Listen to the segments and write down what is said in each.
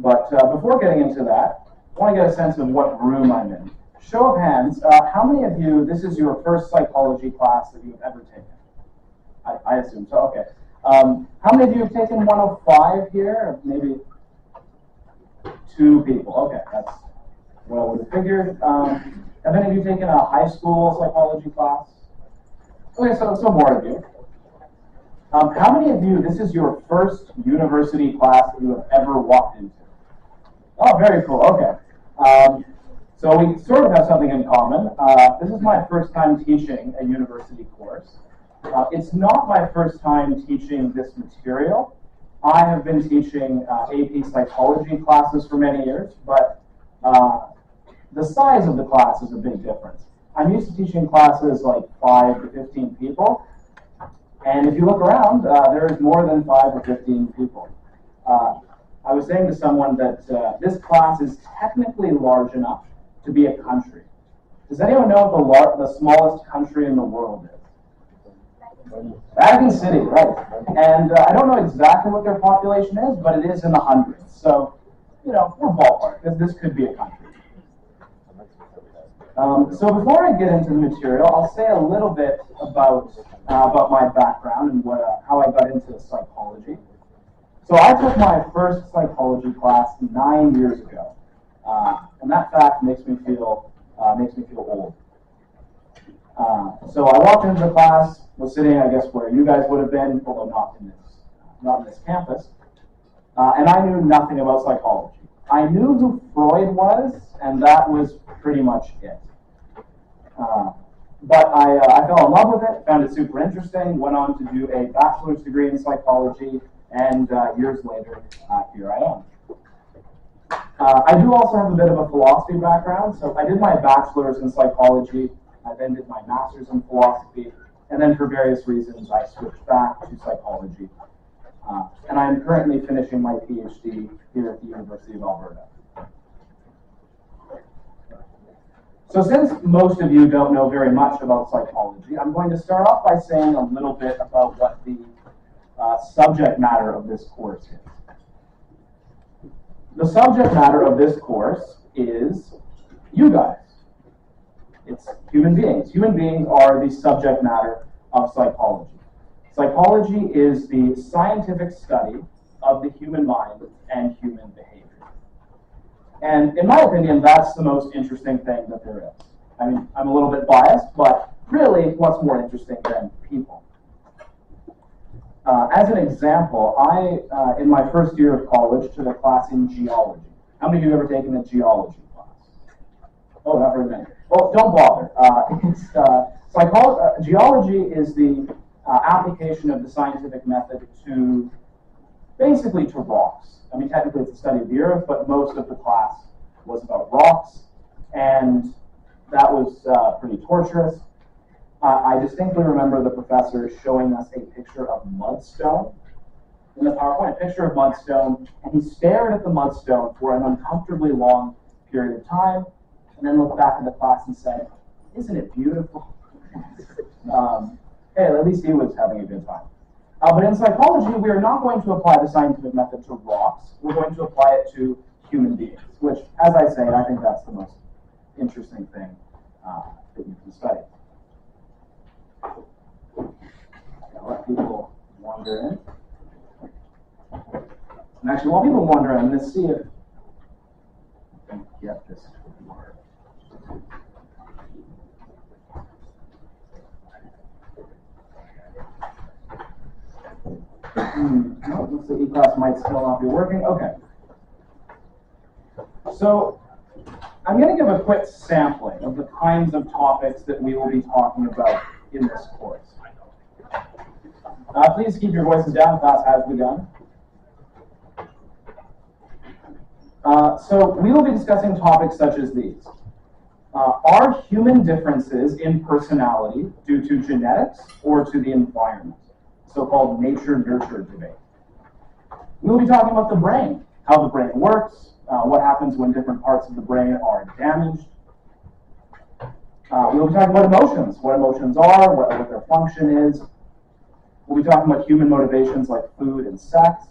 But before getting into that, I want to get a sense of what room I'm in. Show of hands, how many of you, this is your first psychology class that you've ever taken? I assume so, okay. How many of you have taken 105 here? Maybe 2 people, okay, that's what I would have figured. Have any of you taken a high school psychology class? Okay, so more of you. How many of you, this is your first university class that you have ever walked into? Oh, very cool, okay. So we sort of have something in common. This is my first time teaching a university course. It's not my first time teaching this material. I have been teaching AP psychology classes for many years, but the size of the class is a big difference. I'm used to teaching classes like 5 to 15 people, and if you look around, there is more than 5 or 15 people. I was saying to someone that this class is technically large enough to be a country. Does anyone know what the smallest country in the world is? Vatican City, right. And I don't know exactly what their population is, but it is in the hundreds. So, you know, we're ballpark, because this could be a country. So before I get into the material, I'll say a little bit about my background and how I got into psychology. So I took my first psychology class 9 years ago, and that fact makes me feel old. So I walked into the class, was sitting, I guess, where you guys would have been, although not in this campus, and I knew nothing about psychology. I knew who Freud was, and that was pretty much it. But I fell in love with it, found it super interesting, went on to do a bachelor's degree in psychology, and years later, here I am. I do also have a bit of a philosophy background, so I did my bachelor's in psychology, I then did my master's in philosophy, and then for various reasons I switched back to psychology. And I'm currently finishing my PhD here at the University of Alberta. So since most of you don't know very much about psychology, I'm going to start off by saying a little bit about what the subject matter of this course is. The subject matter of this course is you guys. It's human beings. Human beings are the subject matter of psychology. Psychology is the scientific study of the human mind and human behavior. And in my opinion, that's the most interesting thing that there is. I mean, I'm a little bit biased, but really, what's more interesting than people? As an example, I, in my first year of college, took a class in geology. How many of you have ever taken a geology class? Oh, not very many. Well, don't bother. Geology is the application of the scientific method to, basically to rocks. I mean, technically it's the study of the earth, but most of the class was about rocks, and that was pretty torturous. I distinctly remember the professor showing us a picture of mudstone in the PowerPoint, a picture of mudstone, and he stared at the mudstone for an uncomfortably long period of time, and then looked back at the class and said, "Isn't it beautiful?" Hey, at least he was having a good time. But in psychology, we are not going to apply the scientific method to rocks. We're going to apply it to human beings, which, as I say, I think that's the most interesting thing that you can study. I'll let people wander in. And actually, while people wander in, let's see if I can get this to work. No, looks like E-class might still not be working. Okay. So I'm going to give a quick sampling of the kinds of topics that we will be talking about in this course. Please keep your voices down. Class has begun. So we will be discussing topics such as these. Are human differences in personality due to genetics or to the environment? So-called nature-nurture debate. We'll be talking about the brain, how the brain works, what happens when different parts of the brain are damaged. We'll be talking about emotions, what emotions are, what their function is. We'll be talking about human motivations like food and sex.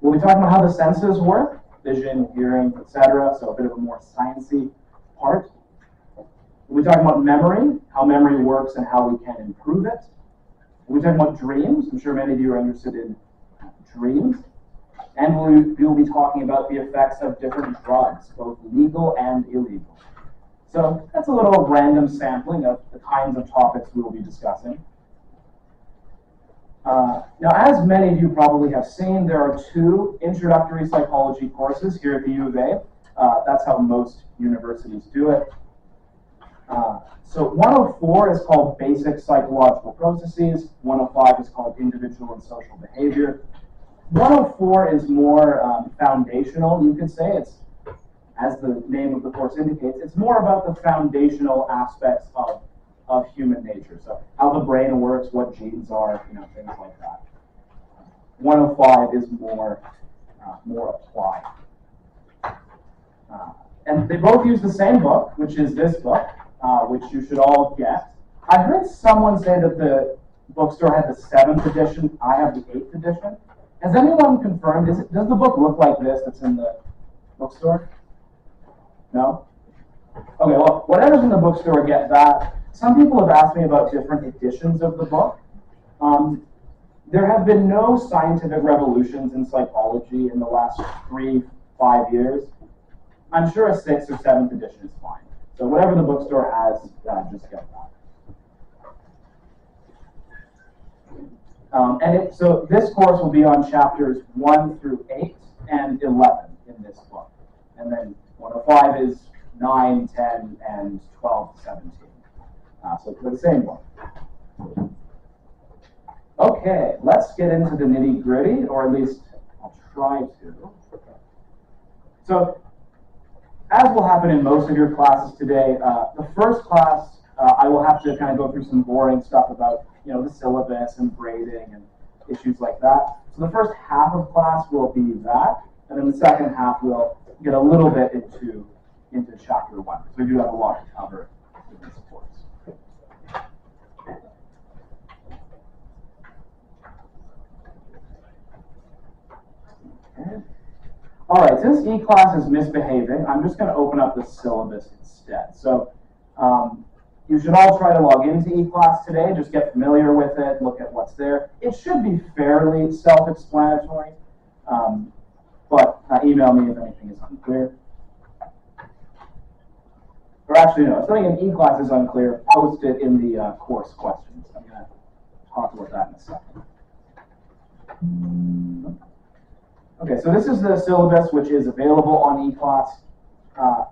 We'll be talking about how the senses work, vision, hearing, etc. So a bit of a more sciencey part. We're talking about memory, how memory works and how we can improve it. We're talking about dreams. I'm sure many of you are interested in dreams. And we'll be talking about the effects of different drugs, both legal and illegal. So that's a little random sampling of the kinds of topics we will be discussing. Now, as many of you probably have seen, there are 2 introductory psychology courses here at the U of A. That's how most universities do it. So 104 is called Basic Psychological Processes. 105 is called Individual and Social Behavior. 104 is more foundational, you could say. It's, as the name of the course indicates, it's more about the foundational aspects of human nature. So how the brain works, what genes are, things like that. 105 is more applied. And they both use the same book, which is this book, which you should all get. I heard someone say that the bookstore had the 7th edition. I have the 8th edition. Has anyone confirmed? Does the book look like this that's in the bookstore? No? Okay, well, whatever's in the bookstore, get that. Some people have asked me about different editions of the book. There have been no scientific revolutions in psychology in the last 3-5 years. I'm sure a 6th or 7th edition is fine. So whatever the bookstore has, just get that. So this course will be on chapters 1 through 8 and 11 in this book. And then 105 is 9, 10, and 12 to 17. So for the same one. Okay, let's get into the nitty-gritty, or at least I'll try to. So, as will happen in most of your classes today, the first class, I will have to kind of go through some boring stuff about, the syllabus and grading and issues like that. So the first half of class will be that, and then the second half will get a little bit into chapter 1. So we do have a lot to cover in this course. Okay. All right, since E-class is misbehaving, I'm just going to open up the syllabus instead. So you should all try to log into E-class today, just get familiar with it, look at what's there. It should be fairly self-explanatory, but email me if anything is unclear. Or actually, no, if something in E-class is unclear, post it in the course questions. I'm going to talk about that in a second. Okay, so this is the syllabus which is available on E-class.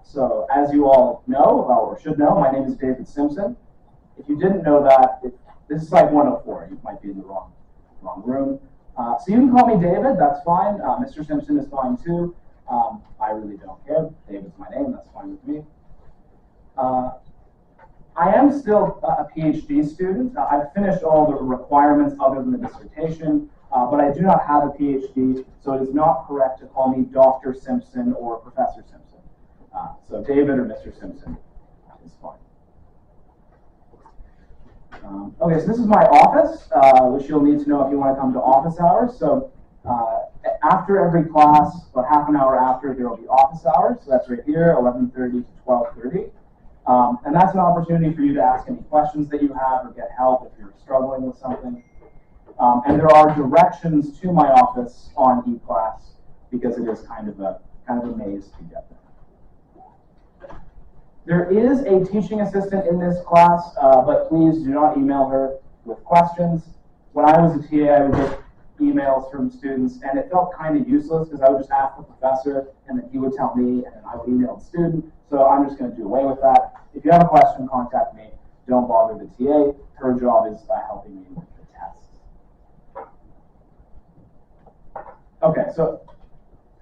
So as you all know, or should know, my name is David Simpson. If you didn't know that, this is like 104. You might be in the wrong room. So you can call me David, that's fine. Mr. Simpson is fine too. I really don't care. David's my name, that's fine with me. I am still a PhD student. I've finished all the requirements other than the dissertation, but I do not have a PhD, so it is not correct to call me Dr. Simpson or Professor Simpson. So David or Mr. Simpson is fine. Okay, so this is my office, which you'll need to know if you want to come to office hours. So after every class, about half an hour after, there will be office hours. So that's right here, 11:30 to 12:30. And that's an opportunity for you to ask any questions that you have or get help if you're struggling with something. And there are directions to my office on E-class because it is kind of a maze to get there. There is a teaching assistant in this class, but please do not email her with questions. When I was a TA, I would get emails from students, and it felt kind of useless because I would just ask the professor, and then he would tell me, and then I would email the student. So I'm just going to do away with that. If you have a question, contact me. Don't bother the TA. Her job is helping me with the tests. Okay, so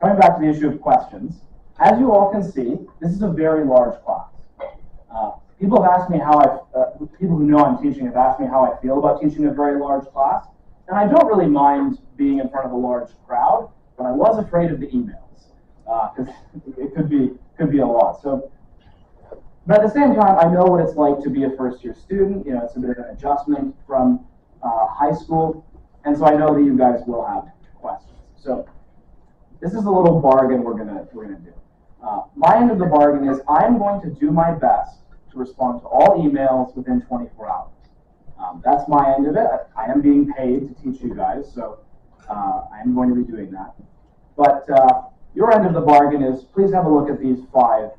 coming back to the issue of questions, as you all can see, this is a very large class. People have asked me people who know I'm teaching have asked me how I feel about teaching a very large class, and I don't really mind being in front of a large crowd, but I was afraid of the emails because it could be a lot. So, but at the same time, I know what it's like to be a first-year student. It's a bit of an adjustment from high school, and so I know that you guys will have questions. So this is a little bargain we're gonna do. My end of the bargain is I'm going to do my best to respond to all emails within 24 hours. That's my end of it. I am being paid to teach you guys, so I am going to be doing that. But your end of the bargain is please have a look at these 5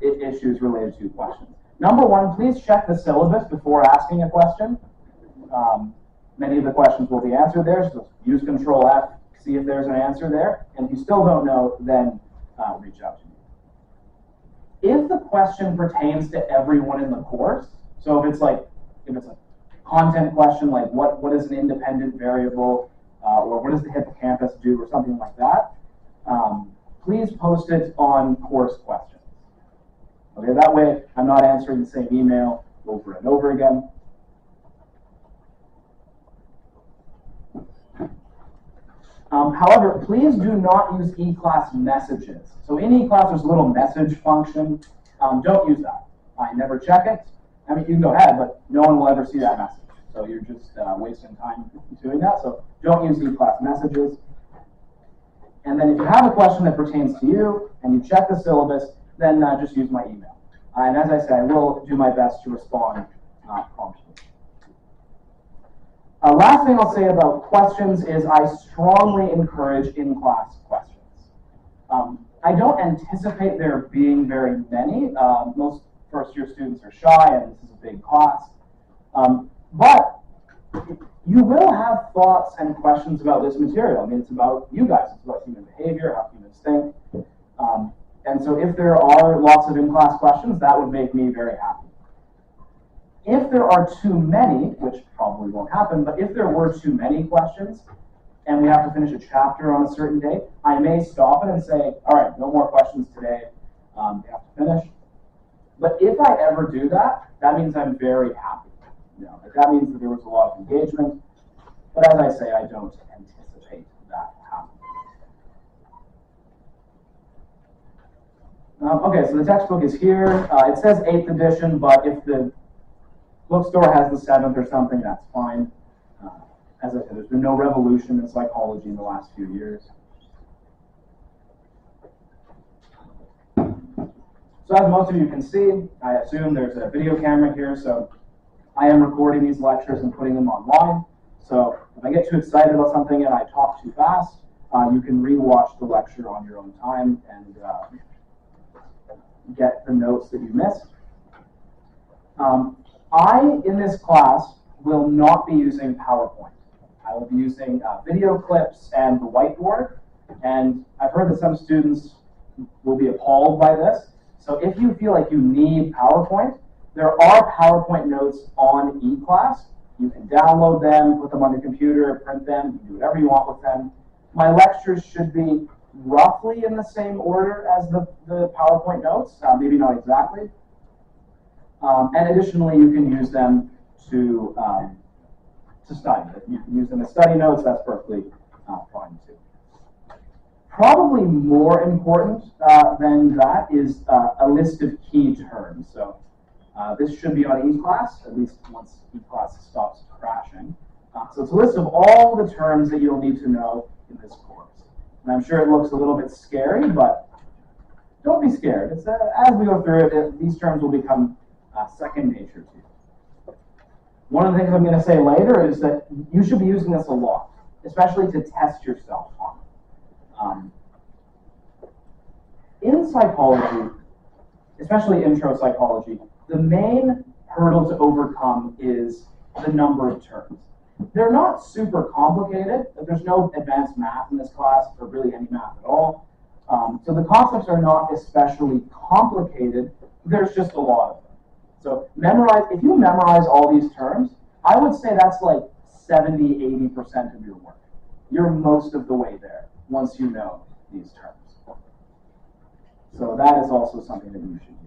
issues related to questions. Number 1, please check the syllabus before asking a question. Many of the questions will be answered there, so use Control F, see if there's an answer there, and if you still don't know, then reach out to me. If the question pertains to everyone in the course, so if it's a content question like what is an independent variable, or what does the hippocampus do, or something like that, please post it on course questions. Okay, that way I'm not answering the same email over and over again. However, please do not use eClass messages. So in eClass, there's a little message function. Don't use that. I never check it. I mean, you can go ahead, but no one will ever see that message. So you're just wasting time doing that. So don't use eClass messages. And then if you have a question that pertains to you and you check the syllabus, then just use my email. And as I say, I will do my best to respond promptly. Last thing I'll say about questions is I strongly encourage in-class questions. I don't anticipate there being very many. Most first-year students are shy, and this is a big class. But you will have thoughts and questions about this material. I mean, it's about you guys. It's about human behavior, how humans think. And so if there are lots of in-class questions, that would make me very happy. If there are too many, which probably won't happen, but if there were too many questions and we have to finish a chapter on a certain day, I may stop it and say, all right, no more questions today. We have to finish. But if I ever do that, that means I'm very happy. You know, that means that there was a lot of engagement. But as I say, I don't anticipate that happening. Okay, so the textbook is here. It says 8th edition, but if the bookstore has the 7th or something, that's fine. As I said, there's been no revolution in psychology in the last few years. So as most of you can see, I assume there's a video camera here, so I am recording these lectures and putting them online. So if I get too excited about something and I talk too fast, you can re-watch the lecture on your own time and get the notes that you missed. In this class, will not be using PowerPoint. I will be using video clips and the whiteboard. And I've heard that some students will be appalled by this. So if you feel like you need PowerPoint, there are PowerPoint notes on eClass. You can download them, put them on your computer, print them, you can do whatever you want with them. My lectures should be roughly in the same order as the PowerPoint notes, maybe not exactly. And additionally, you can use them to study. You can use them as study notes, that's perfectly fine too. Probably more important than that is a list of key terms. So this should be on eClass, at least once eClass stops crashing. So it's a list of all the terms that you'll need to know in this course. And I'm sure it looks a little bit scary, but don't be scared. It's, as we go through it, these terms will become second nature to you. One of the things I'm going to say later is that you should be using this a lot, especially to test yourself on it. In psychology, especially intro psychology, the main hurdle to overcome is the number of terms. They're not super complicated. There's no advanced math in this class, or really any math at all. So the concepts are not especially complicated. There's just a lot of them. So if you memorize all these terms, I would say that's like 70–80% of your work. You're most of the way there once you know these terms. So that is also something that you should use.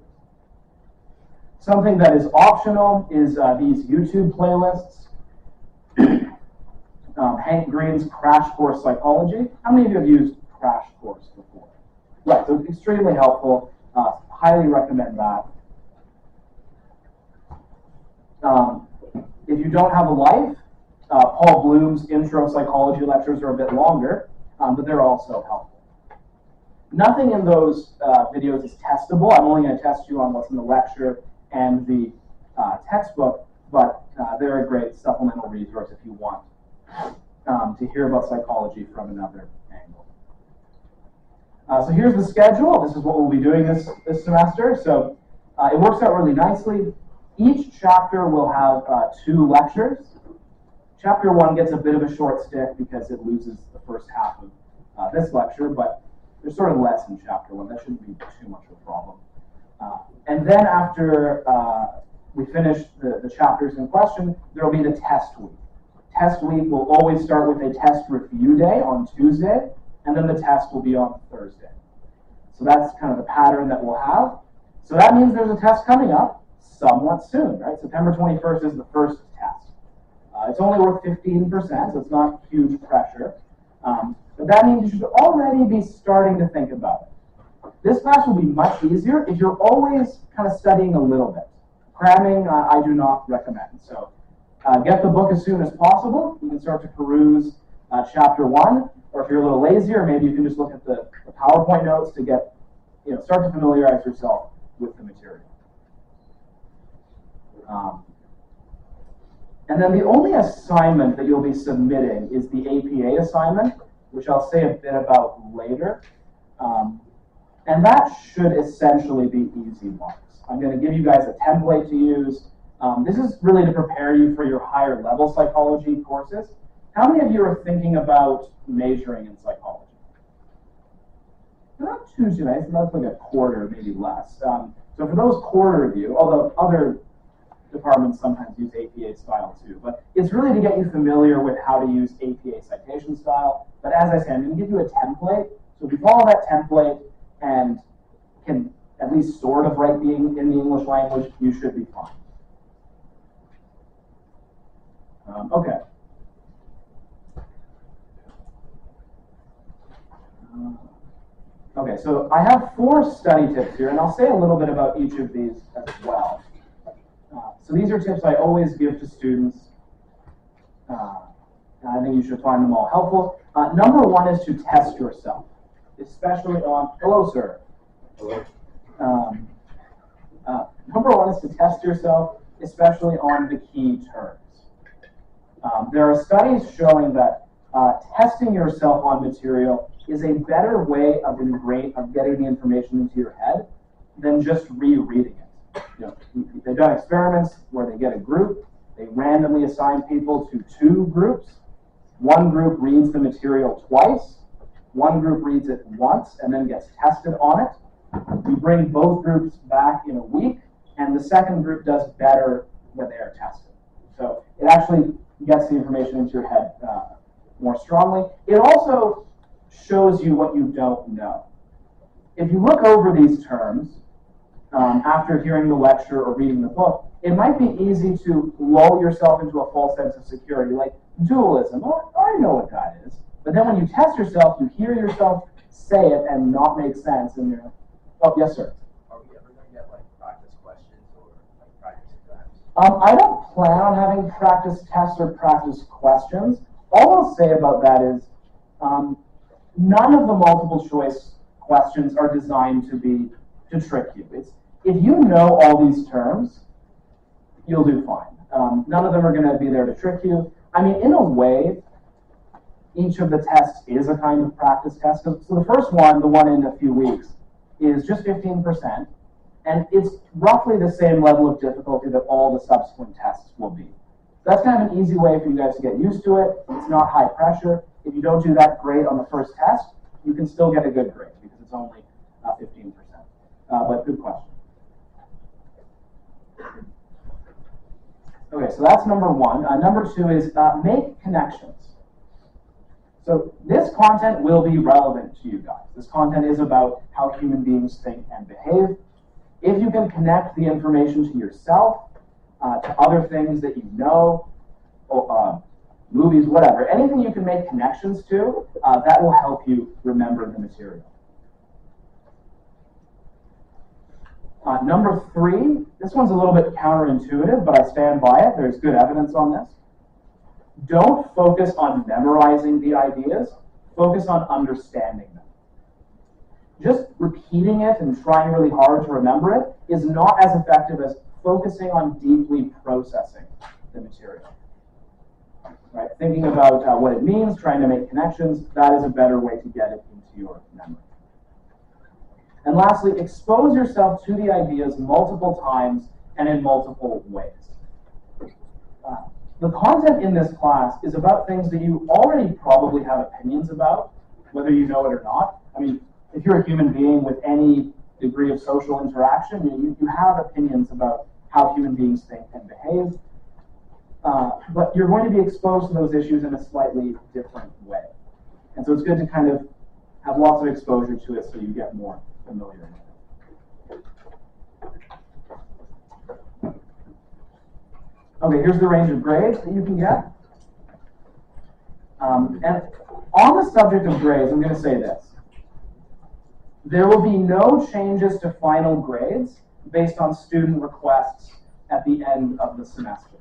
Something that is optional is these YouTube playlists. Hank Green's Crash Course Psychology. How many of you have used Crash Course before? Right, so it's extremely helpful. Highly recommend that. If you don't have a life, Paul Bloom's intro psychology lectures are a bit longer, but they're also helpful. Nothing in those videos is testable. I'm only going to test you on what's in the lecture and the textbook, but they're a great supplemental resource if you want to hear about psychology from another angle. So here's the schedule. This is what we'll be doing this semester. So it works out really nicely. Each chapter will have 2 lectures. Chapter 1 gets a bit of a short stick because it loses the first half of this lecture, but there's sort of less in chapter 1. That shouldn't be too much of a problem. And then after we finish the chapters in question, there will be the test week. Test week will always start with a test review day on Tuesday, and then the test will be on Thursday. So that's kind of the pattern that we'll have. So that means there's a test coming up somewhat soon, right? September 21st is the first test. It's only worth 15%, so it's not huge pressure. But that means you should already be starting to think about it. This class will be much easier if you're always kind of studying a little bit. Cramming, I do not recommend. So get the book as soon as possible. You can start to peruse chapter 1, or if you're a little lazier, maybe you can just look at the PowerPoint notes to get, start to familiarize yourself with the material. And then the only assignment that you'll be submitting is the APA assignment, which I'll say a bit about later. And that should essentially be easy marks. I'm going to give you guys a template to use. This is really to prepare you for your higher level psychology courses. How many of you are thinking about majoring in psychology? Not too many, so that's like a quarter, maybe less. So for those quarter of you, although other departments sometimes use APA style too, but it's really to get you familiar with how to use APA citation style. But as I say, I'm going to give you a template. So if you follow that template and can at least sort of write in the English language, you should be fine. Okay. Okay, so I have 4 study tips here, and I'll say a little bit about each of these as well. So these are tips I always give to students, and I think you should find them all helpful. Number 1 is to test yourself, especially on, hello sir. Hello. Number 1 is to test yourself, especially on the key terms. There are studies showing that testing yourself on material is a better way of getting the information into your head than just rereading it. They've done experiments where they get a group, they randomly assign people to 2 groups. One group reads the material twice, one group reads it once and then gets tested on it. You bring both groups back in a week, and the second group does better when they are tested. So it actually gets the information into your head more strongly. It also shows you what you don't know. If you look over these terms after hearing the lecture or reading the book, it might be easy to lull yourself into a false sense of security, like dualism. Oh, I know what that is. But then when you test yourself, you hear yourself say it and not make sense, and you're, oh, yes, sir. Are we ever going to get like practice questions or like practice exams? I don't plan on having practice tests or practice questions. All I'll say about that is none of the multiple choice questions are designed to trick you. If you know all these terms, you'll do fine. None of them are going to be there to trick you. I mean, in a way, each of the tests is a kind of practice test. So the first one, the one in a few weeks, is just 15%, and it's roughly the same level of difficulty that all the subsequent tests will be. So that's kind of an easy way for you guys to get used to it. It's not high pressure. If you don't do that great on the first test, you can still get a good grade because it's only 15%. But good question. Okay, so that's number 1. Number 2 is make connections. So this content will be relevant to you guys. This content is about how human beings think and behave. If you can connect the information to yourself, to other things that you know, movies, whatever, anything you can make connections to, that will help you remember the material. Number 3, this one's a little bit counterintuitive, but I stand by it. There's good evidence on this. don't focus on memorizing the ideas, focus on understanding them. Just repeating it and trying really hard to remember it is not as effective as focusing on deeply processing the material. Right? Thinking about what it means, trying to make connections, that is a better way to get it into your memory. And lastly, expose yourself to the ideas multiple times and in multiple ways. The content in this class is about things that you already probably have opinions about, whether you know it or not. I mean, if you're a human being with any degree of social interaction, you have opinions about how human beings think and behave. But you're going to be exposed to those issues in a slightly different way. And so it's good to kind of have lots of exposure to it so you get more familiar with it. Okay, here's the range of grades that you can get. And on the subject of grades, I'm going to say this. There will be no changes to final grades based on student requests at the end of the semester.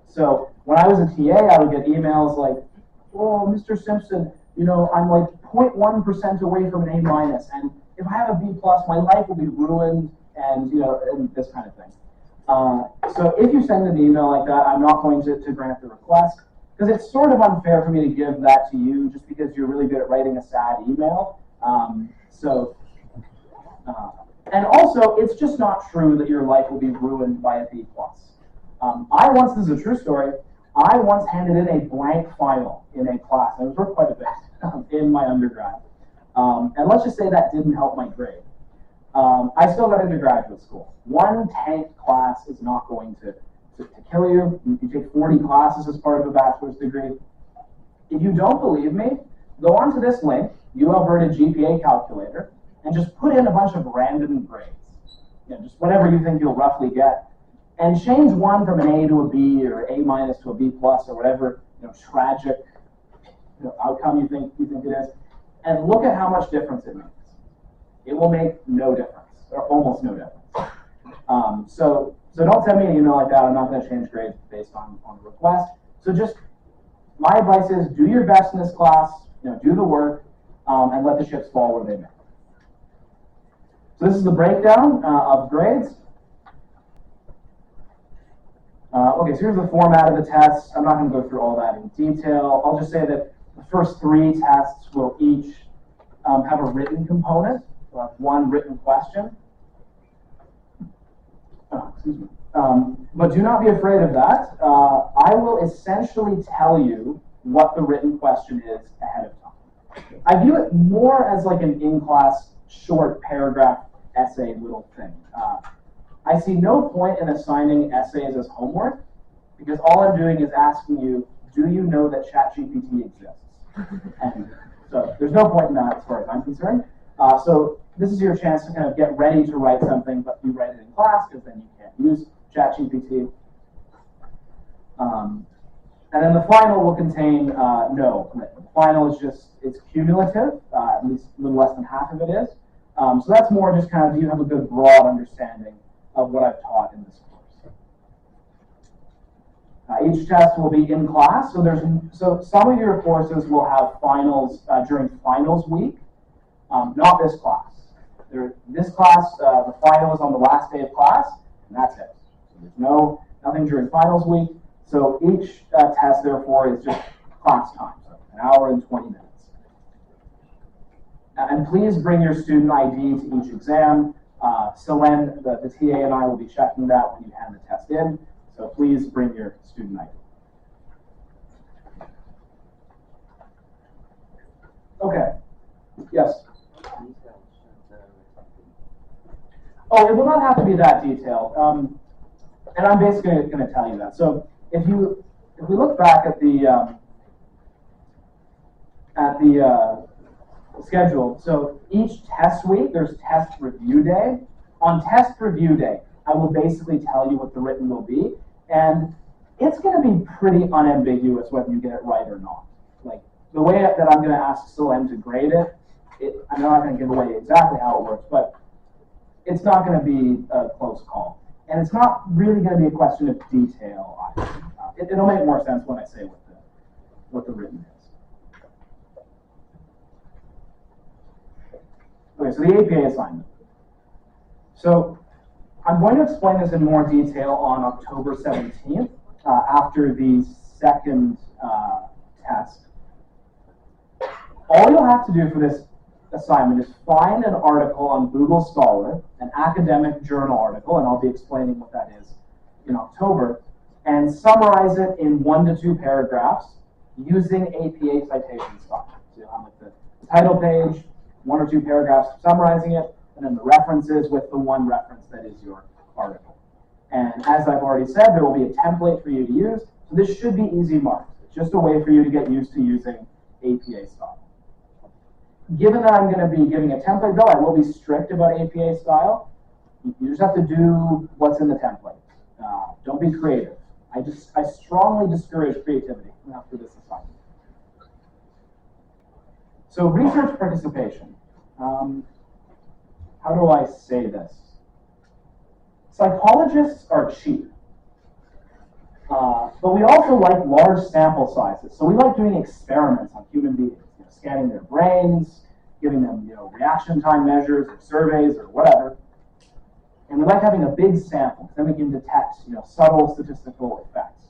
So when I was a TA, I would get emails like, oh, Mr. Simpson, you know, I'm like 0.1% away from an A-, and if I have a B+, my life will be ruined, and you know, and this kind of thing. So if you send an email like that, I'm not going to grant the request, because it's sort of unfair for me to give that to you just because you're really good at writing a sad email. And also, it's just not true that your life will be ruined by a B+. This is a true story, I once handed in a blank final in a class. I was worked quite a bit in my undergrad. And let's just say that didn't help my grade. I still got into graduate school. One tank class is not going to kill you. You take 40 classes as part of a bachelor's degree. If you don't believe me, go onto this link, Alberta GPA calculator, and just put in a bunch of random grades. You know, just whatever you think you'll roughly get. And change one from an A to a B or A- to a B+ or whatever tragic outcome you think it is, and look at how much difference it makes. It will make no difference, or almost no difference. So don't send me an email like that. I'm not going to change grades based on request. So just my advice is do your best in this class. Do the work, and let the chips fall where they may. So this is the breakdown of grades. Okay, so here's the format of the tests. I'm not going to go through all that in detail. I'll just say that the first 3 tests will each have a written component. We'll have 1 written question. Excuse me. But do not be afraid of that. I will essentially tell you what the written question is ahead of time. I view it more as like an in-class short paragraph essay little thing. I see no point in assigning essays as homework, because all I'm doing is asking you, do you know that ChatGPT exists? And so there's no point in that as far as I'm concerned. So this is your chance to kind of get ready to write something, but you write it in class, because then you can't use ChatGPT. And then the final will contain no commitment. The final is just, it's cumulative, at least a little less than half of it is. So that's more just kind of, do you have a good broad understanding of what I've taught in this course. Each test will be in class, so some of your courses will have finals during finals week, not this class. This class, the final is on the last day of class, and that's it. So there's nothing during finals week, so each test, therefore, is just class time, so an hour and 20 minutes. And please bring your student ID to each exam. Selen, the TA, and I will be checking that when you hand the test in, so please bring your student ID. Okay, yes? Oh, it will not have to be that detailed, and I'm basically going to tell you that. So if we look back at the schedule, so each test week there's test review day. On test review day, I will basically tell you what the written will be, and it's going to be pretty unambiguous whether you get it right or not. Like the way that I'm going to ask Selen to grade it, I'm not going to give away exactly how it works, but it's not going to be a close call. And it's not really going to be a question of detail either. it'll make more sense when I say what the written is. Okay, so the APA assignment. So I'm going to explain this in more detail on October 17th after the second test. All you'll have to do for this assignment is find an article on Google Scholar, an academic journal article, and I'll be explaining what that is in October, and summarize it in 1 to 2 paragraphs using APA citation style. So you'll have like the title page, 1 or 2 paragraphs summarizing it, and then the references with the one reference that is your article. And as I've already said, there will be a template for you to use, so this should be easy marks. It's just a way for you to get used to using APA style. Given that I'm going to be giving a template, though, I will be strict about APA style. You just have to do what's in the template. Don't be creative. I strongly discourage creativity after this assignment. So research participation. How do I say this? Psychologists are cheap. But we also like large sample sizes. So we like doing experiments on human beings, scanning their brains, giving them reaction time measures or surveys or whatever. And we like having a big sample, then we can detect subtle statistical effects.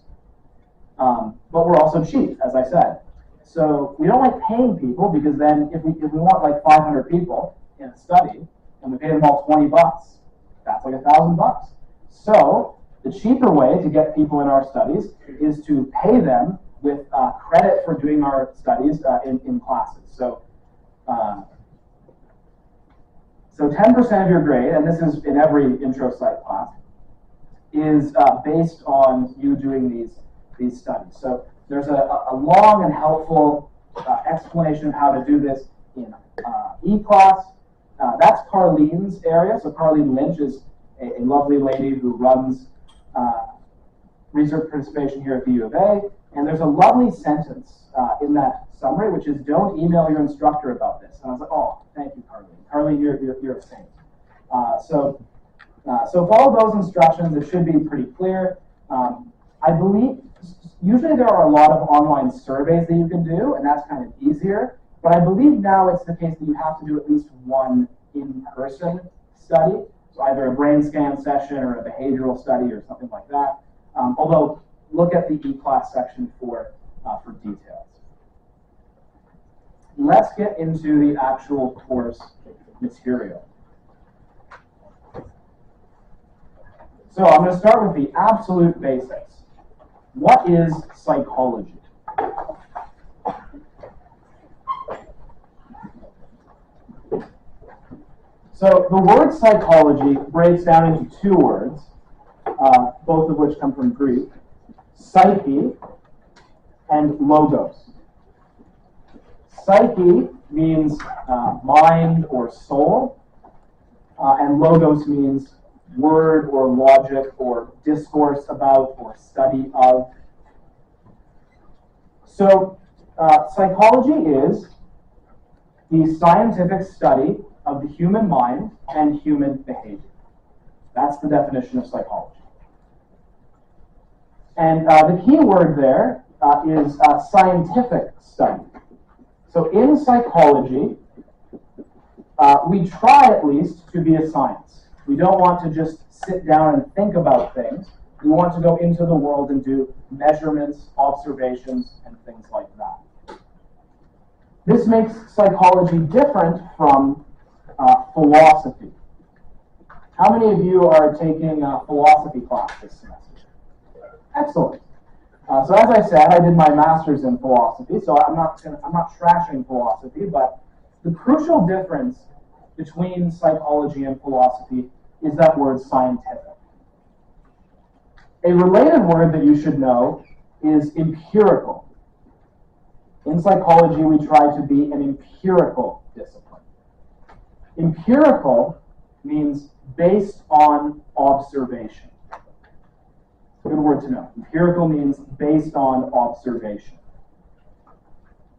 But we're also cheap, as I said. So we don't like paying people, because then if we want like 500 people in a study and we pay them all $20, that's like $1,000. So the cheaper way to get people in our studies is to pay them with credit for doing our studies in classes. So 10% of your grade, and this is in every intro psych class, is based on you doing these studies. So there's a long and helpful explanation of how to do this in E-class. That's Carlene's area. So Carlene Lynch is a lovely lady who runs research participation here at the U of A. And there's a lovely sentence in that summary, which is, don't email your instructor about this. And I was like, oh, thank you, Carlene. Carlene, you're a saint. So follow those instructions. It should be pretty clear. I believe, usually there are a lot of online surveys that you can do, and that's kind of easier. But I believe now it's the case that you have to do at least one in-person study. So either a brain scan session or a behavioral study or something like that. Although, look at the E-class section for details. Let's get into the actual course material. So I'm going to start with the absolute basics. What is psychology? So the word psychology breaks down into 2 words, both of which come from Greek: psyche and logos. Psyche means mind or soul, and logos means word or logic or discourse about or study of. So psychology is the scientific study of the human mind and human behavior. That's the definition of psychology. And the key word there is scientific study. So in psychology, we try at least to be a science. We don't want to just sit down and think about things. We want to go into the world and do measurements, observations, and things like that. This makes psychology different from philosophy. How many of you are taking a philosophy class this semester? Excellent. So as I said, I did my master's in philosophy, so I'm not trashing philosophy, but the crucial difference between psychology and philosophy is that word scientific. A related word that you should know is empirical. In psychology, we try to be an empirical discipline. Empirical means based on observation. Good word to know. Empirical means based on observation.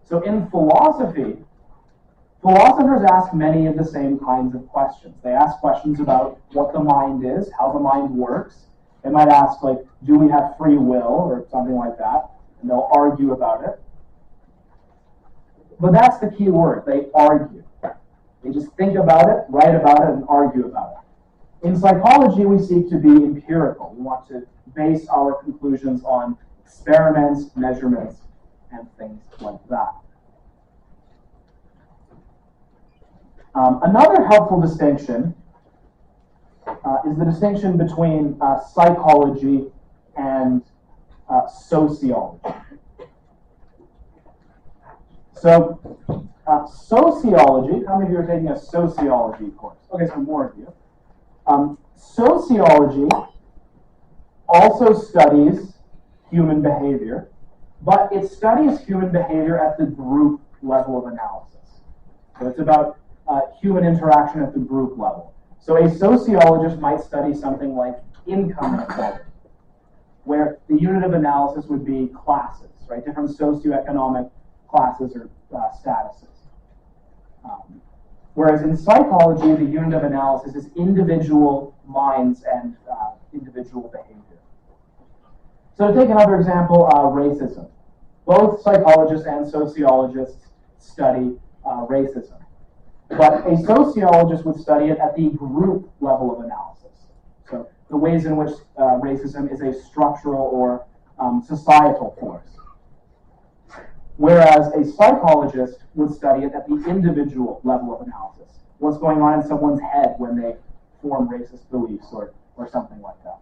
So in philosophy, philosophers ask many of the same kinds of questions. They ask questions about what the mind is, how the mind works, They might ask, like, do we have free will, or something like that, and they'll argue about it. But that's the key word, they argue. They just think about it, write about it, and argue about it. In psychology, we seek to be empirical. We want to base our conclusions on experiments, measurements, and things like that. Another helpful distinction is the distinction between psychology and sociology. So, sociology, how many of you are taking a sociology course? Okay, so more of you. Sociology also studies human behavior, but it studies human behavior at the group level of analysis. So it's about human interaction at the group level. So a sociologist might study something like income inequality, where the unit of analysis would be classes, right? Different socioeconomic classes or statuses. Whereas in psychology, the unit of analysis is individual minds and individual behavior. So to take another example, racism. Both psychologists and sociologists study racism. But a sociologist would study it at the group level of analysis. So the ways in which racism is a structural or societal force. Whereas a psychologist would study it at the individual level of analysis. What's going on in someone's head when they form racist beliefs or something like that.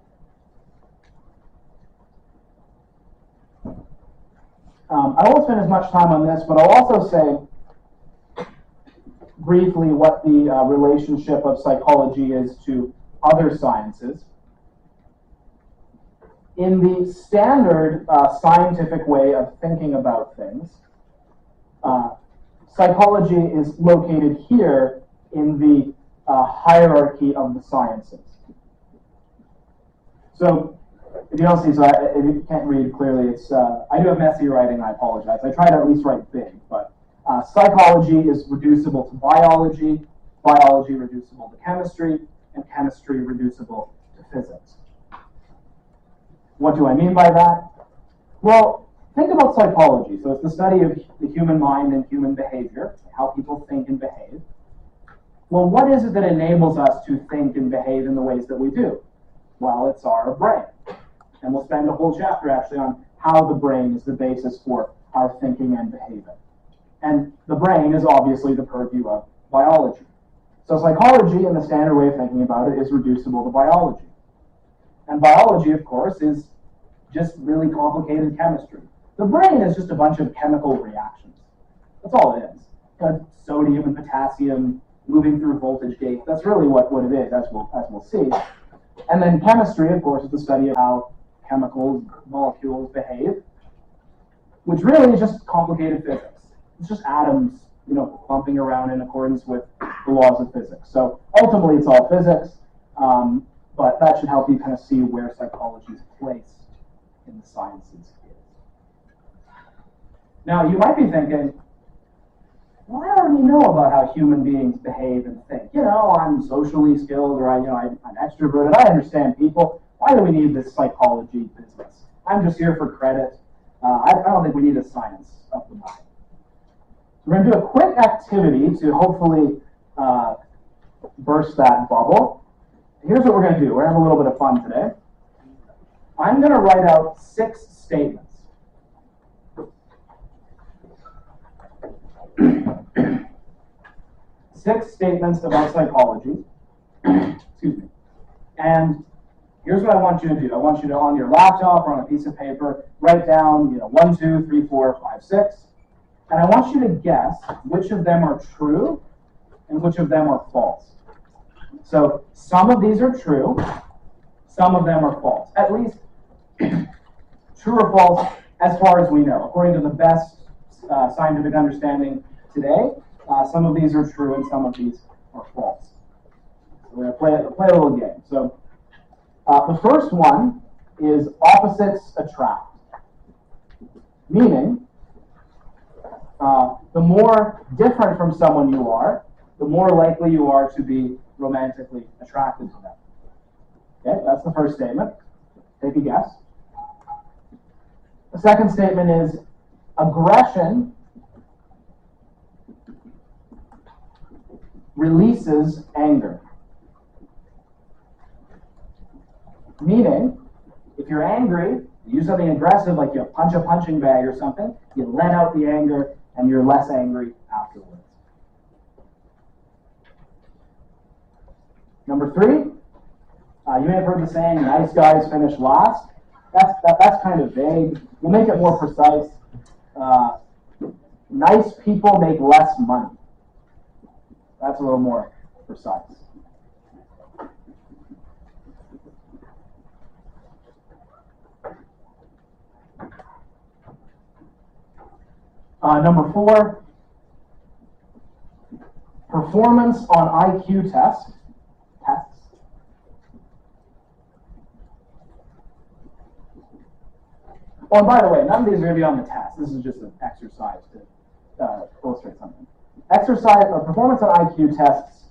I won't spend as much time on this, but I'll also say briefly what the relationship of psychology is to other sciences. In the standard scientific way of thinking about things, psychology is located here in the hierarchy of the sciences. So, if you don't see, if you can't read clearly, it's I do have messy writing, I apologize. I try to at least write big, but psychology is reducible to biology, biology reducible to chemistry, and chemistry reducible to physics. What do I mean by that? Well, think about psychology. So it's the study of the human mind and human behavior, how people think and behave. Well, what is it that enables us to think and behave in the ways that we do? Well, it's our brain. And we'll spend a whole chapter actually on how the brain is the basis for our thinking and behaving. And the brain is obviously the purview of biology. So psychology, in the standard way of thinking about it, is reducible to biology. And biology, of course, is just really complicated chemistry. The brain is just a bunch of chemical reactions. That's all it is. Sodium and potassium moving through voltage gates. That's really what it is, as we'll see. And then chemistry, of course, is the study of how chemicals, molecules behave, which really is just complicated physics. It's just atoms, bumping around in accordance with the laws of physics. So ultimately, it's all physics. But that should help you kind of see where psychology's place in the sciences is. Now, you might be thinking, well, I already know about how human beings behave and think. I'm socially skilled, or I'm extroverted. I understand people. Why do we need this psychology business? I'm just here for credit. I don't think we need a science of the mind. We're going to do a quick activity to hopefully burst that bubble. Here's what we're going to do. We're going to have a little bit of fun today. I'm going to write out 6 statements. Six statements about psychology. Excuse me. And here's what I want you to do. I want you to, on your laptop or on a piece of paper, write down, 1, 2, 3, 4, 5, 6. And I want you to guess which of them are true and which of them are false. So some of these are true, some of them are false. At least true or false as far as we know. According to the best scientific understanding today, some of these are true and some of these are false. So we're going to play a little game. So the first one is opposites attract. Meaning, the more different from someone you are, the more likely you are to be romantically attracted to them. Okay, that's the first statement. Take a guess. The second statement is aggression releases anger. Meaning, if you're angry, you use something aggressive like you punch a punching bag or something, you let out the anger and you're less angry afterwards. Number 3, you may have heard the saying, nice guys finish last. That's kind of vague. We'll make it more precise. Nice people make less money. That's a little more precise. Number 4, performance on IQ tests. Oh, and by the way, none of these are going to be on the test. This is just an exercise to illustrate something. Performance on IQ tests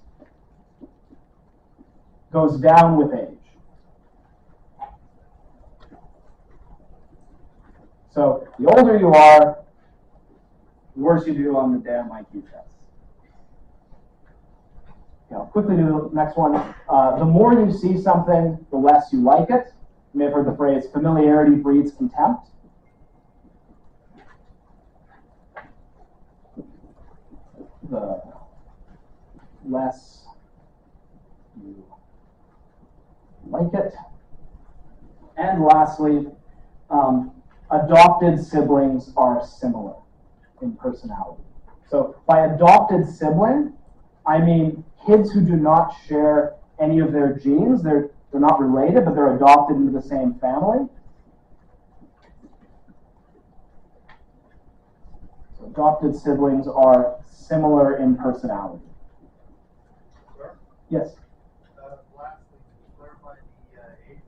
goes down with age. So the older you are, the worse you do on the damn IQ tests. Okay, I'll quickly do the next one. The more you see something, the less you like it. You may have heard the phrase, familiarity breeds contempt. The less you like it. And lastly, adopted siblings are similar in personality. So by adopted sibling, I mean kids who do not share any of their genes. They're not related, but they're adopted into the same family. So adopted siblings are similar in personality. Sure. Yes? Lastly, can you clarify the age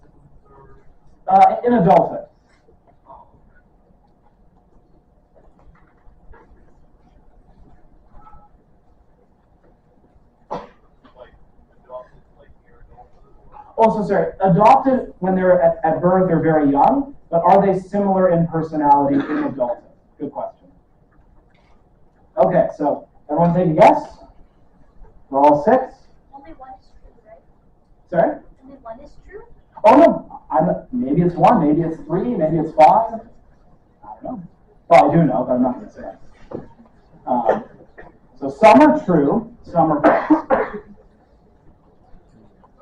the siblings are? In adulthood. Oh, okay. Like adopted, like near adulthood? Also, sorry, adopted when they're at birth, they're very young, but are they similar in personality in adulthood? Good question. Okay, so everyone take a guess. We're all 6. Only one is true, right? Sorry? Only one is true? Oh no, maybe it's 1, maybe it's 3, maybe it's 5. I don't know. Well, I do know, but I'm not going to say it. So some are true, some are false.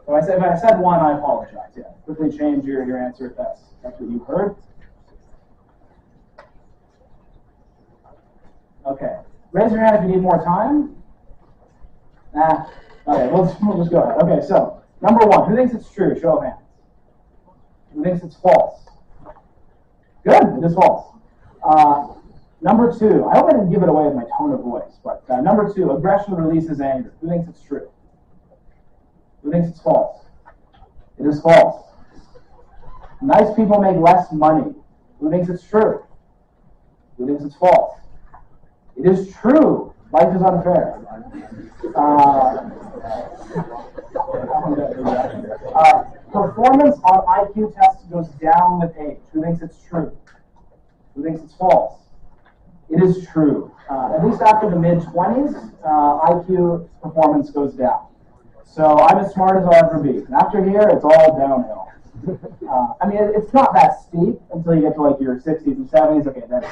So if I said 1, I apologize. Yeah, quickly change your answer if that's what you heard. Okay, raise your hand if you need more time. Okay, we'll just go ahead. Okay, so number 1, who thinks it's true? Show of hands. Who thinks it's false? Good, it is false. Number 2, I hope I didn't give it away with my tone of voice, but number 2, aggression releases anger. Who thinks it's true? Who thinks it's false? It is false. Nice people make less money. Who thinks it's true? Who thinks it's false? It is true. Life is unfair. Performance on IQ tests goes down with age. Who thinks it's true? Who thinks it's false? It is true. At least after the mid-20s, IQ performance goes down. So I'm as smart as I'll ever be. And after here, it's all downhill. I mean, it's not that steep until you get to like your 60s and 70s. Okay, that's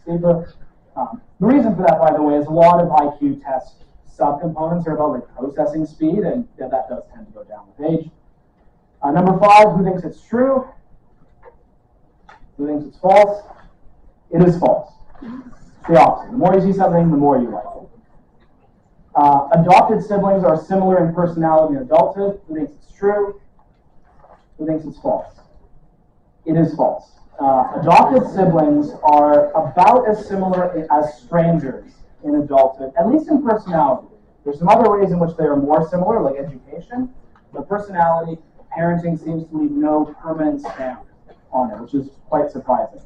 steeper. The reason for that, by the way, is a lot of IQ test subcomponents are about like processing speed, and that does tend to go down with age. Number 5, who thinks it's true? Who thinks it's false? It is false. It's the opposite. The more you see something, the more you like it. Adopted siblings are similar in personality in adulthood. Who thinks it's true? Who thinks it's false? It is false. Adopted siblings are about as similar as strangers in adulthood, at least in personality. There's some other ways in which they are more similar, like education, but personality, parenting seems to leave no permanent stamp on it, which is quite surprising.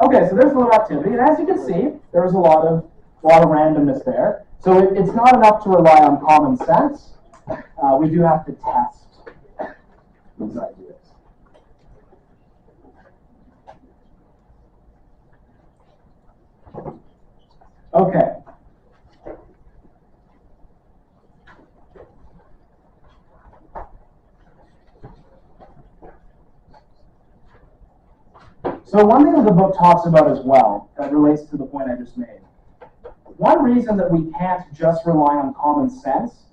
Okay, so there's a little activity, and as you can see, there was a lot of randomness there. So it's not enough to rely on common sense. We do have to test these ideas. Okay. So one thing that the book talks about as well, that relates to the point I just made. One reason that we can't just rely on common sense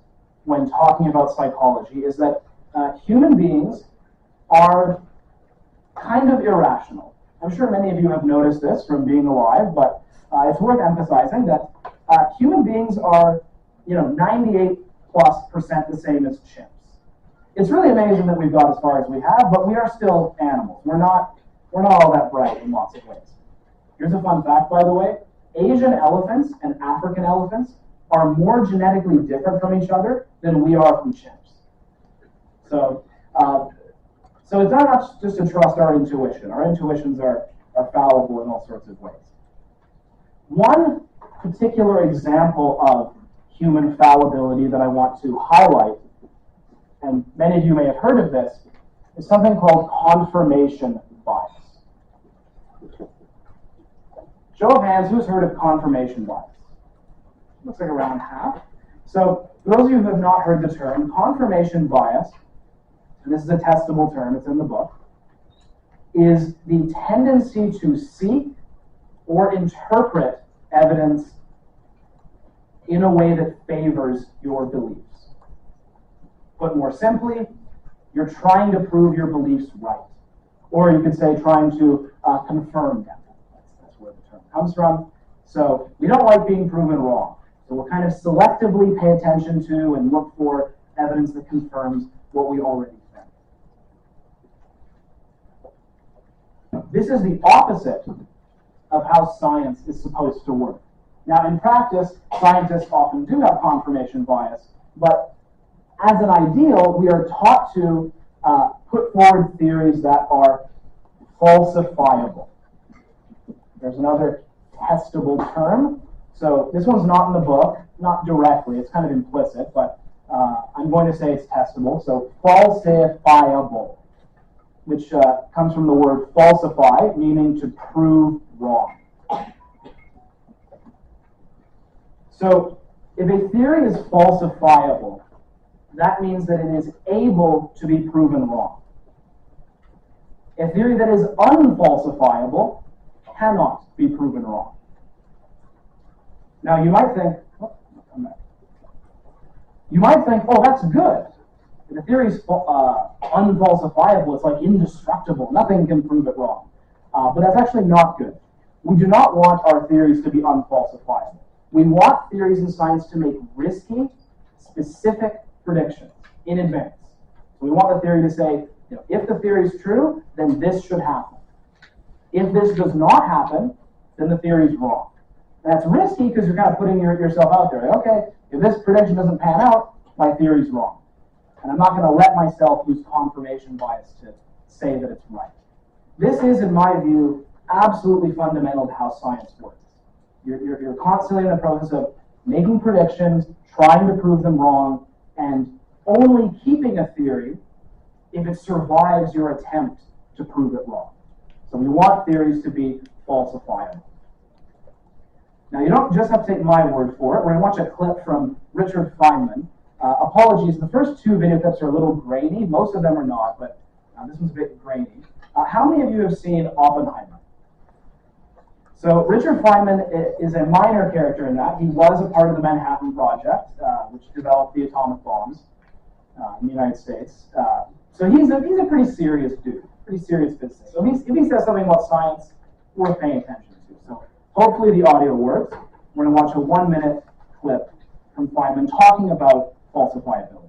when talking about psychology is that human beings are kind of irrational. I'm sure many of you have noticed this from being alive, but it's worth emphasizing that human beings are, 98+% the same as chimps. It's really amazing that we've got as far as we have, but we are still animals. We're not all that bright in lots of ways. Here's a fun fact, by the way. Asian elephants and African elephants are more genetically different from each other than we are from chimps. So it's not enough just to trust our intuition. Our intuitions are fallible in all sorts of ways. One particular example of human fallibility that I want to highlight, and many of you may have heard of this, is something called confirmation bias. Show of hands, who's heard of confirmation bias? Looks like around half. So for those of you who have not heard the term, confirmation bias, and this is a testable term, it's in the book, is the tendency to seek or interpret evidence in a way that favors your beliefs. Put more simply, you're trying to prove your beliefs right. Or you could say trying to confirm them. That's where the term comes from. So we don't like being proven wrong. So we'll kind of selectively pay attention to and look for evidence that confirms what we already think. This is the opposite of how science is supposed to work. Now, in practice, scientists often do have confirmation bias, but as an ideal, we are taught to put forward theories that are falsifiable. There's another testable term. So this one's not in the book, not directly, it's kind of implicit, but I'm going to say it's testable. So falsifiable, which comes from the word falsify, meaning to prove wrong. So if a theory is falsifiable, that means that it is able to be proven wrong. A theory that is unfalsifiable cannot be proven wrong. Now you might think, oh, that's good. If the theory is unfalsifiable, it's like indestructible. Nothing can prove it wrong. But that's actually not good. We do not want our theories to be unfalsifiable. We want theories in science to make risky, specific predictions in advance. So we want the theory to say, if the theory is true, then this should happen. If this does not happen, then the theory is wrong. And that's risky because you're kind of putting yourself out there. Okay, if this prediction doesn't pan out, my theory is wrong. And I'm not going to let myself use confirmation bias to say that it's right. This is, in my view, absolutely fundamental to how science works. You're constantly in the process of making predictions, trying to prove them wrong, and only keeping a theory if it survives your attempt to prove it wrong. So we want theories to be falsifiable. Now, you don't just have to take my word for it. We're going to watch a clip from Richard Feynman. Apologies, the first two video clips are a little grainy. Most of them are not, but this one's a bit grainy. How many of you have seen Oppenheimer? So Richard Feynman is a minor character in that. He was a part of the Manhattan Project, which developed the atomic bombs in the United States. So he's a pretty serious dude, pretty serious physicist. So if he says something about science, worth paying attention to. So hopefully the audio works. We're going to watch a 1-minute clip from Feynman talking about falsifiability.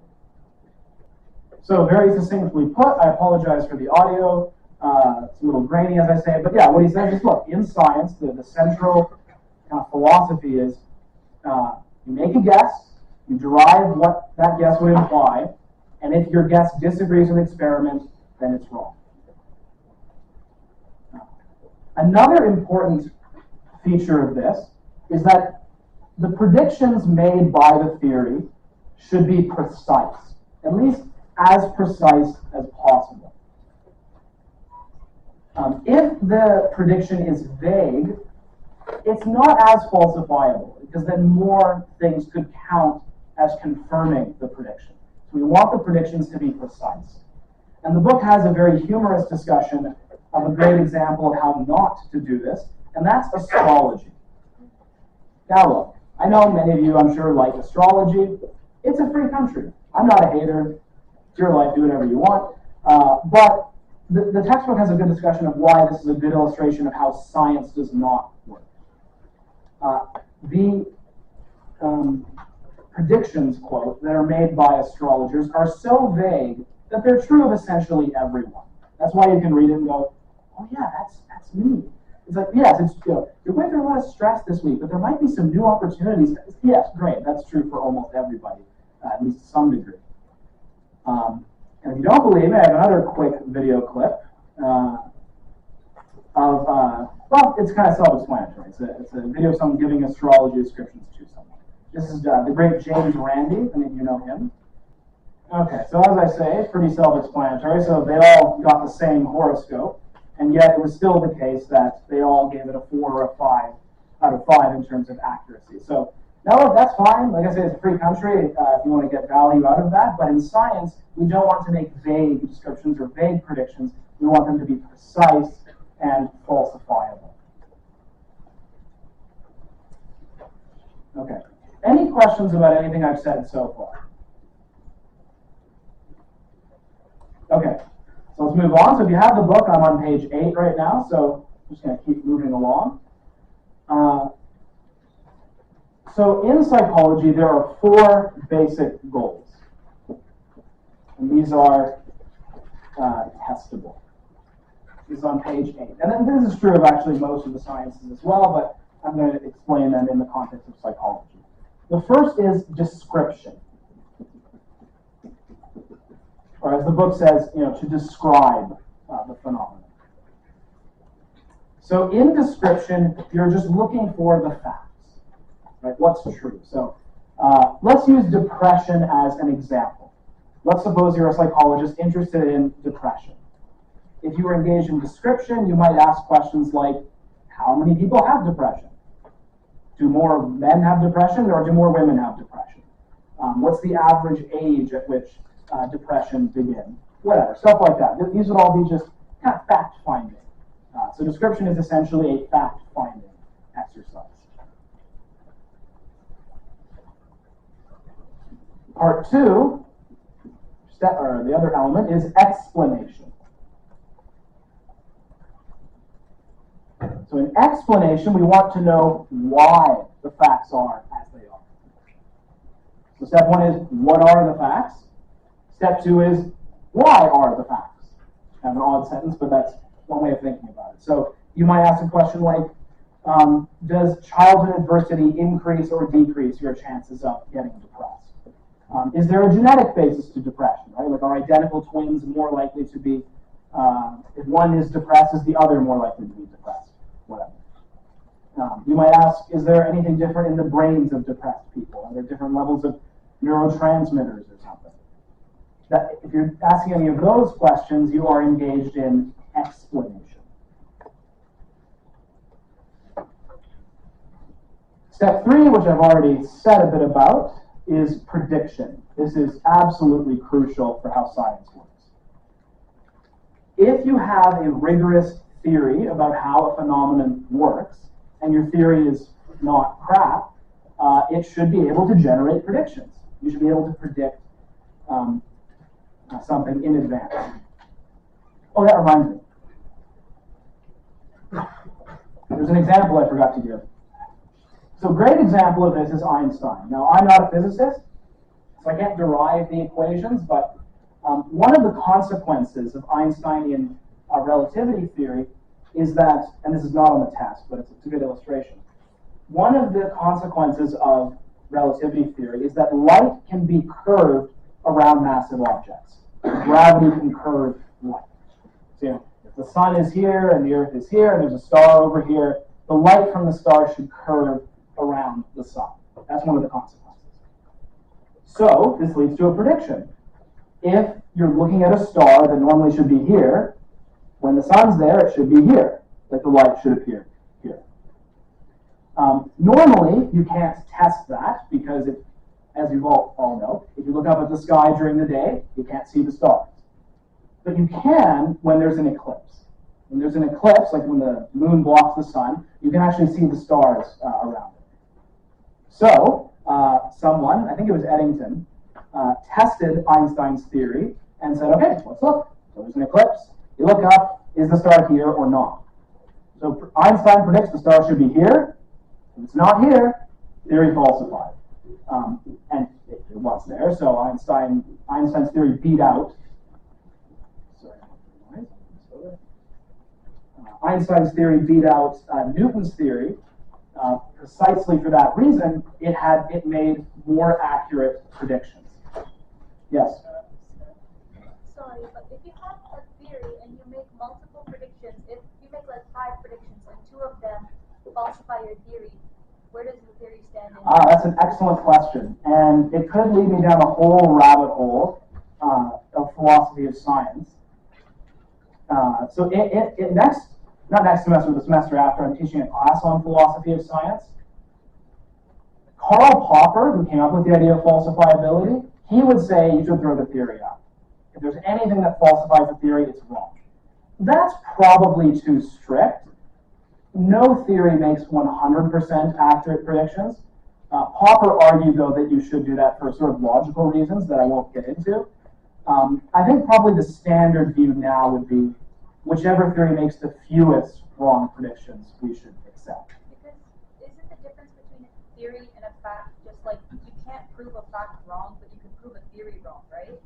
So very succinctly put, I apologize for the audio. It's a little grainy, as I say, but yeah, what he says is, look, in science, the central kind of philosophy is you make a guess, you derive what that guess would imply, and if your guess disagrees with the experiment, then it's wrong. Another important feature of this is that the predictions made by the theory should be precise, at least as precise as possible. If the prediction is vague, it's not as falsifiable because then more things could count as confirming the prediction. So we want the predictions to be precise. And the book has a very humorous discussion of a great example of how not to do this, and that's astrology. Now look, I know many of you, I'm sure, like astrology. It's a free country. I'm not a hater. It's your life, do whatever you want. But the textbook has a good discussion of why this is a good illustration of how science does not work. The predictions, quote, that are made by astrologers are so vague that they're true of essentially everyone. That's why you can read it and go, oh yeah, that's me. It's like, yes, it's, you're going through a lot of stress this week, but there might be some new opportunities. Yes, great, that's true for almost everybody, at least to some degree. And if you don't believe me, I have another quick video clip well, it's kind of self-explanatory. It's a video of someone giving astrology descriptions to someone. This is the great James Randi. Any of you know him? Okay, so as I say, it's pretty self-explanatory. So they all got the same horoscope, and yet it was still the case that they all gave it a 4 or a 5 out of 5 in terms of accuracy. So now look, that's fine. Like I said, it's a free country if you want to get value out of that. But in science, we don't want to make vague descriptions or vague predictions. We want them to be precise and falsifiable. Okay. Any questions about anything I've said so far? Okay. So let's move on. So if you have the book, I'm on page 8 right now. So I'm just going to keep moving along. So in psychology, there are 4 basic goals. And these are testable. This is on page 8. And then this is true of actually most of the sciences as well, but I'm going to explain them in the context of psychology. The first is description. Or as the book says, to describe the phenomenon. So in description, you're just looking for the facts, right? What's true? So let's use depression as an example. Let's suppose you're a psychologist interested in depression. If you were engaged in description, you might ask questions like, how many people have depression? Do more men have depression or do more women have depression? What's the average age at which depression begins? Whatever, stuff like that. These would all be just kind of fact-finding. So description is essentially a fact-finding exercise. Part 2, or the other element, is explanation. So in explanation, we want to know why the facts are as they are. So step 1 is, what are the facts? Step 2 is, why are the facts? Kind of an odd sentence, but that's one way of thinking about it. So you might ask a question like, does childhood adversity increase or decrease your chances of getting depressed? Is there a genetic basis to depression, right? Like, are identical twins more likely to be, if one is depressed, is the other more likely to be depressed? Whatever. You might ask, is there anything different in the brains of depressed people? Are there different levels of neurotransmitters or something? That, if you're asking any of those questions, you are engaged in explanation. Step 3, which I've already said a bit about, is prediction. This is absolutely crucial for how science works. If you have a rigorous theory about how a phenomenon works, and your theory is not crap, it should be able to generate predictions. You should be able to predict something in advance. Oh, that reminds me. There's an example I forgot to give. So a great example of this is Einstein. Now, I'm not a physicist, so I can't derive the equations, but one of the consequences of Einsteinian relativity theory is that, and this is not on the test, but it's a good illustration. One of the consequences of relativity theory is that light can be curved around massive objects. Gravity can curve light. So, if the sun is here and the earth is here and there's a star over here, the light from the star should curve around the sun. That's one of the consequences. So this leads to a prediction. If you're looking at a star that normally should be here, when the sun's there, it should be here. Like the light should appear here. Normally, you can't test that because, as you all know, if you look up at the sky during the day, you can't see the stars. But you can when there's an eclipse. When there's an eclipse, like when the moon blocks the sun, you can actually see the stars around it. So, someone, I think it was Eddington, tested Einstein's theory and said, okay, let's look. So there's an eclipse. You look up, is the star here or not? So Einstein predicts the star should be here. If it's not here, theory falsified. And it was there, so Einstein's theory beat out. Einstein's theory beat out Newton's theory. Precisely for that reason, it made more accurate predictions. Yes? Sorry, but if you have a theory and you make multiple predictions, if you make like 5 predictions and 2 of them falsify your theory, where does the theory stand in? That's an excellent question, and it could lead me down a whole rabbit hole of philosophy of science. So not next semester, the semester after, I'm teaching a class on philosophy of science. Karl Popper, who came up with the idea of falsifiability, he would say you should throw the theory out. If there's anything that falsifies the theory, it's wrong. That's probably too strict. No theory makes 100% accurate predictions. Popper argued, though, that you should do that for sort of logical reasons that I won't get into. I think probably the standard view now would be whichever theory makes the fewest wrong predictions, we should accept. Because isn't the difference between a theory and a fact just like you can't prove a fact wrong, but you can prove a theory wrong, right?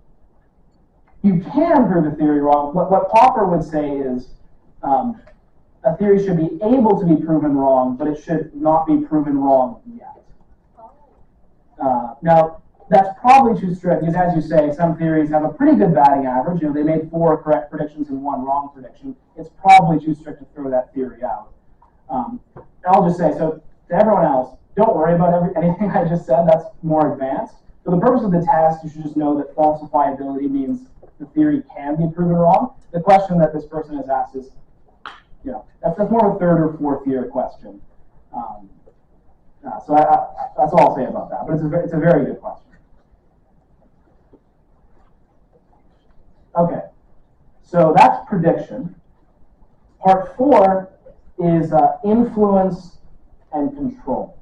You can prove a theory wrong. What Popper would say is a theory should be able to be proven wrong, but it should not be proven wrong yet. Now, that's probably too strict because, as you say, some theories have a pretty good batting average. You know, they made 4 correct predictions and 1 wrong prediction. It's probably too strict to throw that theory out. And I'll just say, so to everyone else, don't worry about anything I just said. That's more advanced. For the purpose of the test, you should just know that falsifiability means the theory can be proven wrong. The question that this person has asked is, you know, that's more of a 3rd or 4th year question. So that's all I'll say about that. But it's a very good question. Okay, so that's prediction. Part 4 is influence and control.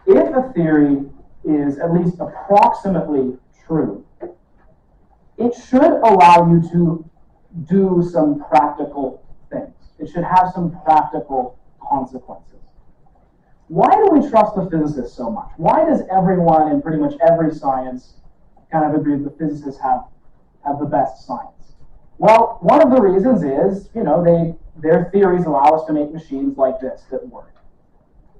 If a theory is at least approximately true, it should allow you to do some practical things. It should have some practical consequences. Why do we trust the physicists so much? Why does everyone in pretty much every science kind of agree that the physicists have the best science? Well, one of the reasons is, you know, their theories allow us to make machines like this that work,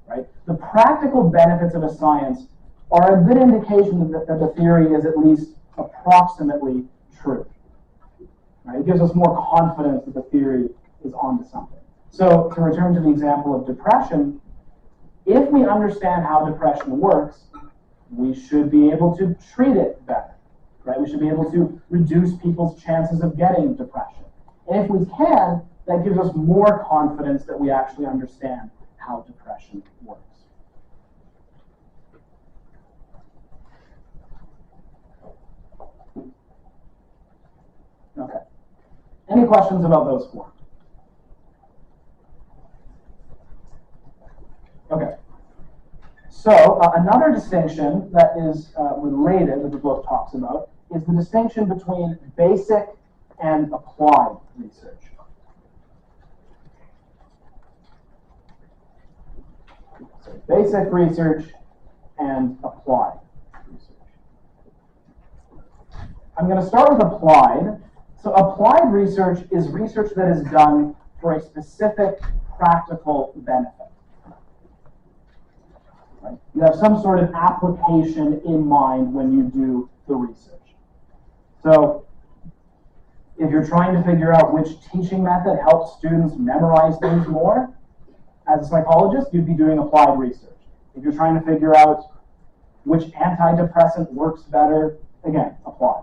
right? The practical benefits of a science are a good indication that the theory is at least approximately true, right? It gives us more confidence that the theory is onto something. So to return to the example of depression, if we understand how depression works, we should be able to treat it better, right? We should be able to reduce people's chances of getting depression. And if we can, that gives us more confidence that we actually understand how depression works. Okay. Any questions about those 4? Okay. So another distinction that is related that the book talks about is the distinction between basic and applied research. So basic research and applied research. I'm going to start with applied. So applied research is research that is done for a specific practical benefit. Right? You have some sort of application in mind when you do the research. So if you're trying to figure out which teaching method helps students memorize things more, as a psychologist, you'd be doing applied research. If you're trying to figure out which antidepressant works better again, applied.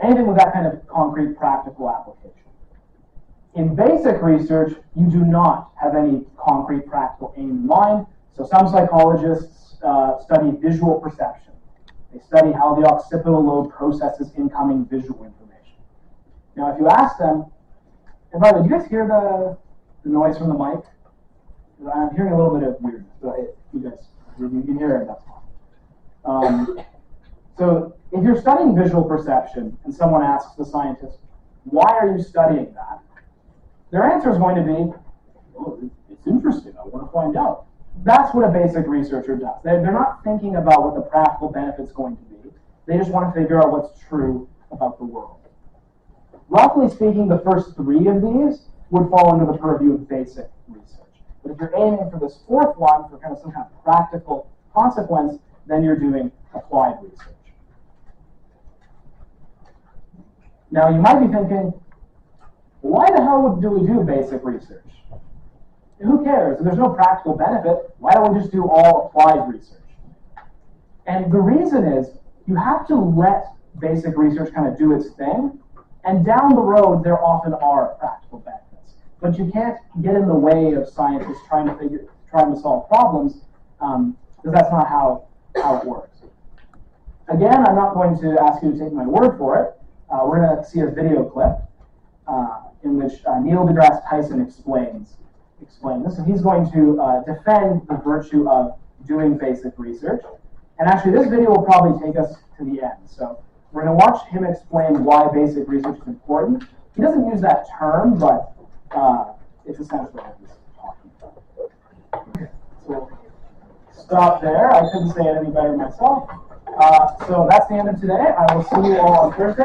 Anything with that kind of concrete, practical application. In basic research, you do not have any concrete, practical aim in mind. So some psychologists study visual perception. They study how the occipital lobe processes incoming visual information. Now, if you ask them, and by the way, do you guys hear the noise from the mic? I'm hearing a little bit of weirdness, but you guys, you can hear it, that's fine. So if you're studying visual perception and someone asks the scientist, why are you studying that? Their answer is going to be, oh, it's interesting, I want to find out. That's what a basic researcher does. They're not thinking about what the practical benefit's going to be. They just want to figure out what's true about the world. Roughly speaking, the first three of these would fall under the purview of basic research. But if you're aiming for this fourth one, for kind of some kind of practical consequence, then you're doing applied research. Now, you might be thinking, why the hell do we do basic research? Who cares? If there's no practical benefit, why don't we just do all applied research? And the reason is, you have to let basic research kind of do its thing, and down the road, there often are practical benefits. But you can't get in the way of scientists trying to solve problems, because that's not how it works. Again, I'm not going to ask you to take my word for it. We're going to see a video clip in which Neil deGrasse Tyson explains this. So he's going to defend the virtue of doing basic research. And actually, this video will probably take us to the end. So we're going to watch him explain why basic research is important. He doesn't use that term, but it's essentially what he's talking about. Okay, so stop there. I couldn't say it any better myself. So that's the end of today. I will see you all on Thursday.